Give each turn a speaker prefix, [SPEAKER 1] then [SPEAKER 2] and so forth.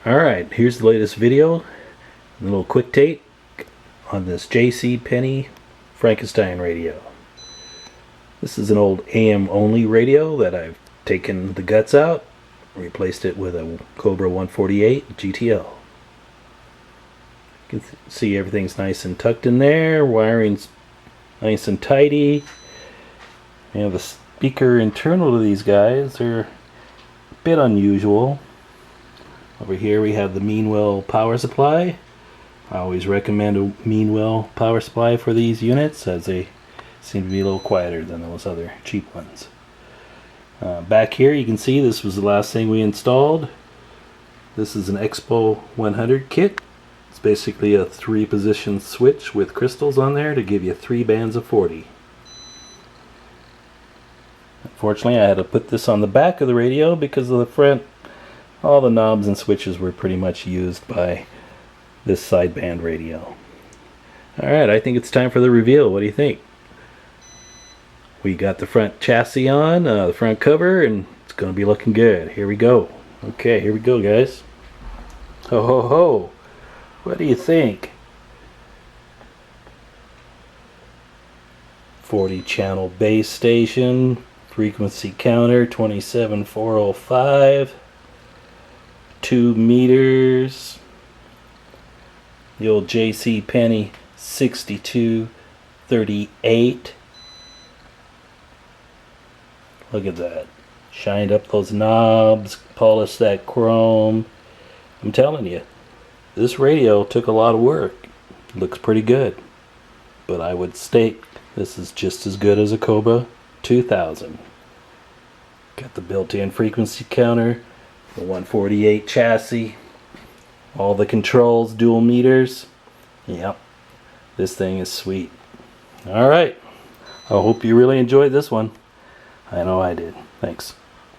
[SPEAKER 1] Alright, here's the latest video. A little quick take on this Penney Frankenstein radio. This is an old AM only radio that I've taken the guts out, replaced it with a Cobra 148 GTL. You can see everything's nice and tucked in there, wiring's nice and tidy. You know, the speaker internal to these guys are a bit unusual. Over here we have the Meanwell power supply. I always recommend a Meanwell power supply for these units, as they seem to be a little quieter than those other cheap ones. Back here you can see this was the last thing we installed. This is an Expo 100 kit. It's basically a 3-position switch with crystals on there to give you 3 bands of 40. Unfortunately, I had to put this on the back of the radio because of the front. All the knobs and switches were pretty much used by this sideband radio. Alright, I think it's time for the reveal. What do you think? We got the front chassis on, the front cover, and it's going to be looking good. Here we go. Okay, here we go, guys. Ho ho ho! What do you think? 40 channel base station, frequency counter 27405. 2 meters, the old JC Penney 6238. Look at that. Shined up those knobs, polished that chrome. I'm telling you, this radio took a lot of work. Looks pretty good, but I would state this is just as good as a Cobra 2000. Got the built-in frequency counter, the 148 chassis, all the controls, dual meters. Yep, this thing is sweet. Alright, I hope you really enjoyed this one. I know I did. Thanks.